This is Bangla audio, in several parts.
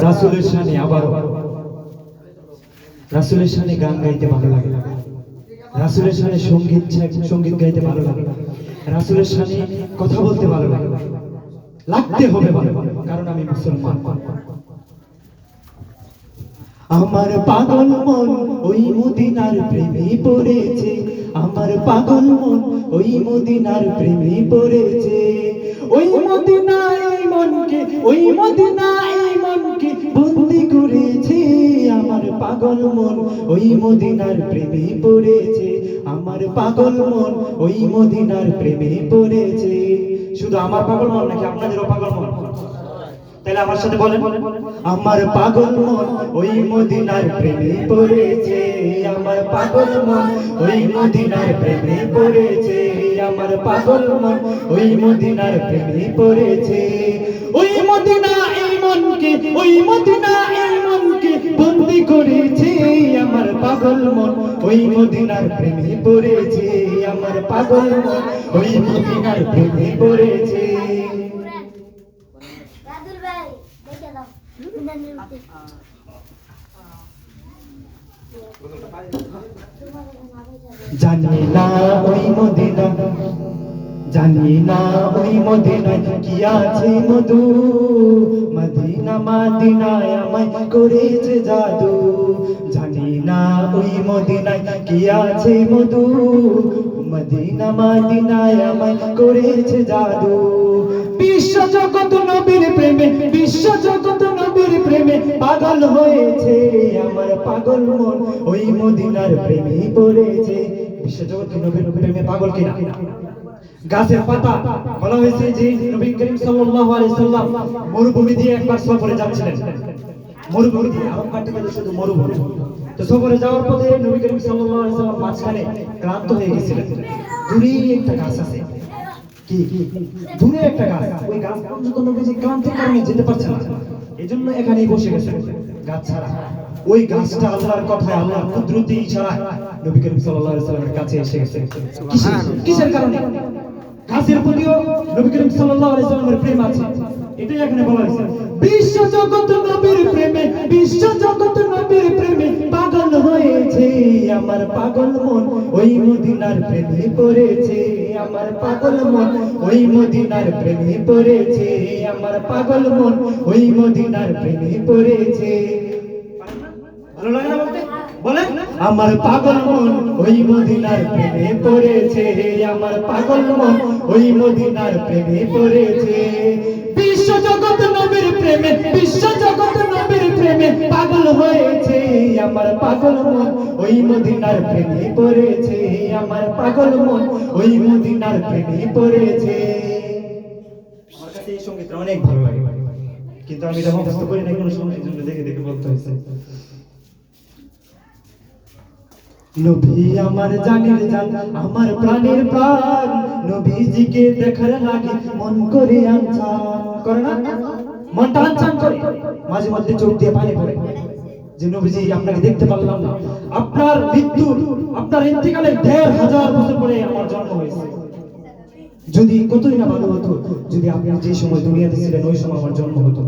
রাসূলের শানে আবার রাসূলের শানে গান গাইতে ভালো লাগে, রাসূলের শানে সঙ্গীত গাইতে ভালো লাগে, রাসূলের শানে কথা বলতে ভালো লাগে, লাগতে হবে ভালো, কারণ আমি মুসলমান। আমার পাগল মন ওই মদিনার প্রেমে পড়েছে, আমার পাগল মন ওই মদিনার প্রেমে পড়েছে। ওই মদিনায় মনকে, ওই মদিনায় মনকে বন্দি করেছে, আমার পাগল মন ওই মদিনার প্রেমে পড়েছে, আমার পাগল মন ওই মদিনার প্রেমে পড়েছে। শুধু আমার পাগল মন নাকি আপনাদেরও পাগল মন? তাহলে আমার সাথে বলেন, আমার পাগল মন ওই মদিনার প্রেমে পড়েছে, আমার পাগল মন ওই মদিনার প্রেমে পড়েছে, আমার পাগল মন ওই মদিনার প্রেমে পড়েছে। ওই মদিনা এই মনকে, ওই মদিনা এই মনকে বন্দি করেছে, আমার পাগল মন ওই মদিনার প্রেমে পড়েছে, আমার পাগল মন ওই মদিনার প্রেমে পড়েছে। জানি না ওই মদিনা, জানি না ওই মদিনায় কি আছে মধু, মদিনা মদিনায় আমায় করেছে জাদু। জানি না ওই মদিনায় কি আছে মধু, মদিনা মদিনায় আমায় করেছে জাদু। বিশ্ব জগৎ নবীর প্রেমে, বিশ্ব জগৎ নবীর প্রেমে পাগল হয়েছে, আমার পাগল মন ওই মদিনার প্রেমে পড়েছে। বিশ্ব জগৎ নবীর প্রেমে পাগল কিনা? গাছের পাতা বলা হয়েছে যে নবী করিম সাল্লাল্লাহু আলাইহি সাল্লাম মরুভূমি দিয়ে একবার সফরে যাচ্ছিলেন, মরুভূমি দিয়ে, আরব কাটতে গেলে শুধু মরুভূমি। তো সফরে যাওয়ার পথে নবী করিম সাল্লাল্লাহু আলাইহি সাল্লাম মাঝখানে ক্লান্ত হয়ে গেছিলেন। দূরে একটা গাছ আছে, কি দূরে একটা গাছ, ওই গাছ পর্যন্ত নবীজি ক্লান্তির কারণে যেতে পারছেন না, এজন্য এখানেই বসে গেছেন গাছ ছাড়া। ওই গাছটা আল্লাহর কথায়, আল্লাহর কুদরতি ইশারায় নবী করিম সাল্লাল্লাহু আলাইহি সাল্লামের কাছে এসে গেছে। কিসের কারণে? গাছের প্রতিও নবী করিম সাল্লাল্লাহু আলাইহি সাল্লামের প্রেম আছে, এটাই এখানে বলা হয়েছে। বিশ্ব জগৎ নবীর প্রেমে, বিশ্ব জগৎ নবীর প্রেমে পাগল হয়েছে, আমার পাগল মন ওই মদিনার প্রেমে পড়েছে, আমার পাগল মন ওই মদিনার প্রেমে পড়েছে, আমার পাগল মন ওই মদিনার প্রেমে পড়েছে। ভালো লাগে না বলতে? বলেন, আমার পাগল মন ওই মদিনার প্রেমে পড়েছে, আমার পাগল মন ওই মদিনার প্রেমে পড়েছে। বিশ্ব জগৎ নবীর প্রেমে, বিশ্ব জগৎ নবীর প্রেমে পাগল হয়েছে, আমার পাগল মন ওই মদিনার প্রেমে পড়েছে, আমার পাগল মন ওই মদিনার প্রেমে পড়েছে। আমার কাছে এই সঙ্গীতটা অনেক ভালো লাগে, কিন্তু আমি এটা মুখস্থ করি না, কোনো সময় জন্য দেখে দেখে বলতে হয়েছে। নবী আমার জানের জান, আমার প্রাণের প্রাণ, নবীজিকে দেখার লাগে মন করে আনচান করে না, মনটা আনচান করে, মাঝে মধ্যে চোখ দিয়ে পানি পড়ে যে নবীজি আপনাকে দেখতে পারলাম না। আপনার মৃত্যু, আপনার ইন্তেকালের ১,৫০০ বছর পরে আমার জন্ম হয়েছে। যদি কতই না ভালো হতো যদি আপনি যে সময় দুনিয়াতে ছিলেন ওই সময় আমার জন্ম হতো।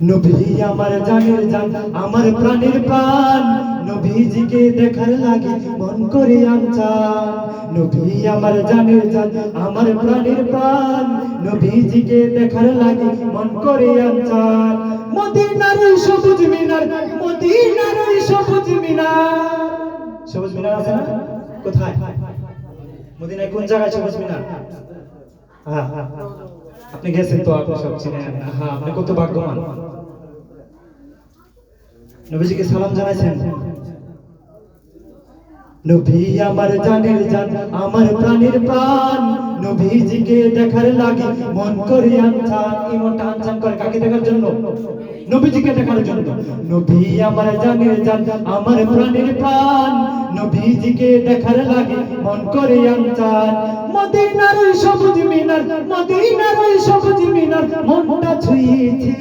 নবী আমার জানের জান, আমার প্রাণের প্রাণ, নবীজিকে দেখার লাগে মন করে আনচান। নবী আমার জানের জান, আমার প্রাণের প্রাণ, নবীজিকে দেখার লাগে মন করে আনচান। মদিনার সবুজ মিনার, মদিনার সবুজ মিনার, সবুজ মিনার আছে না? কোথায়? মদিনায় কোন জায়গায় সবুজ মিনার? হ্যাঁ, আপনি গেছেন তো, আপনি সব চিনেন। হ্যাঁ, আপনি কত ভাগ্যবান। নবীজিকে সালাম জানাইছেন? নবী আমার জানের জান, আমার প্রাণের প্রাণ, নবীজিকে দেখার লাগে মন করে আনচান। এই মনটা আনচান করে কাকে দেখার জন্য? নবীজিকে দেখার জন্য। নবী আমার জানের জান, আমার প্রাণের প্রাণ, নবীজিকে দেখার লাগে মন করে আনচান। মদিনার সবুজ মিনার, মদিনার সবুজ মিনার মদিনার মনটা ছুঁয়েছে,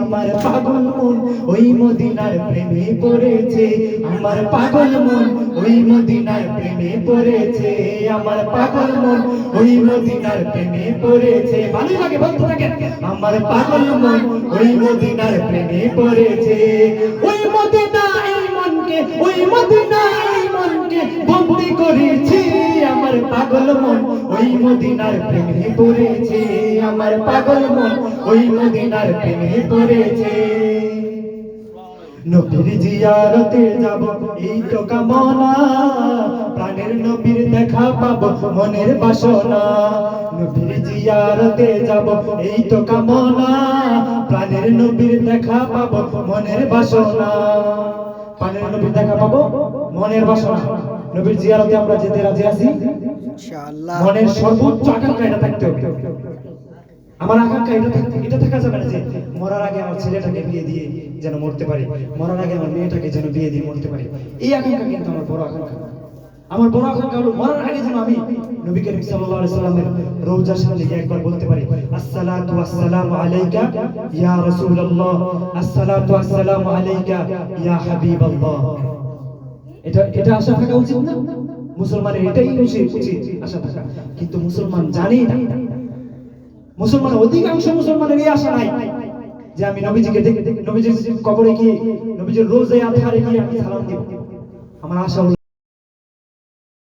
আমার পাগল মন ওই মদিনার প্রেমে পড়েছে, আমার পাগল মন ওই মদিনার প্রেমে পড়েছে, আমার পাগল মন ওই মদিনার প্রেমে পড়েছে। ভালো লাগে বলতে থাকে, আমার পাগল মন ওই মদিনার প্রেমে পড়েছে। ওই মদিনা এই মনকে, ওই মদিনা এই মনকে বন্দী করেছে, আমার পাগল মন ওই মদিনার প্রেমে পড়েছে, আমার পাগল মন ওই মদিনার প্রেমে পড়েছে। নবীর জিয়ারতে যাব এই তো কামনা, প্রাণের নবীর দেখা পাবো মনের বাসনা। নবীর জিয়ারতে যাব এই তো কামনা, প্রাণের নবীর দেখা পাবো মনের বাসনা। প্রাণের নবীর দেখা পাবো মনের বাসনা। নবীর জিয়ারতে আমরা যেতে রাজি আছি ইনশাআল্লাহ। মনের সর্বোচ্চ আকাঙ্ক্ষা এটা থাকতে হবে। আমার আকাঙ্ক্ষা এটা থাকা যাবে না যে মরার আগে আমার ছেলেটাকে বিয়ে দিয়ে যেন মরতে পারি, মরার আগে আমার মেয়েটাকে যেন বিয়ে দিয়ে মরতে পারি। এই আকাঙ্ক্ষা কিন্তু আমার বড় আকাঙ্ক্ষা। আমার বড় আকাঙ্ক্ষা হলো মরার আগে যেন আমি নবী করিম সাল্লাল্লাহু আলাইহি সাল্লামের রওজার সামনে গিয়ে একবার বলতে পারি, আসসালাতু ওয়াসসালামু আলাইকা ইয়া রাসূলুল্লাহ, আসসালাতু ওয়াসসালামু আলাইকা ইয়া হাবিবাল্লাহ। এটা আশা থাকা উচিত না? মুসলমানের এটাই উচিত আশা থাকা, কিন্তু মুসলমান জানে না। মুসলমান অধিকাংশ মুসলমানের এই আশা নাই যে আমি নবীজিকে নবীজির কবরে গিয়ে, নবীজির রোজায় আতহারে গিয়ে আমি সালাম দিব। আমার আশা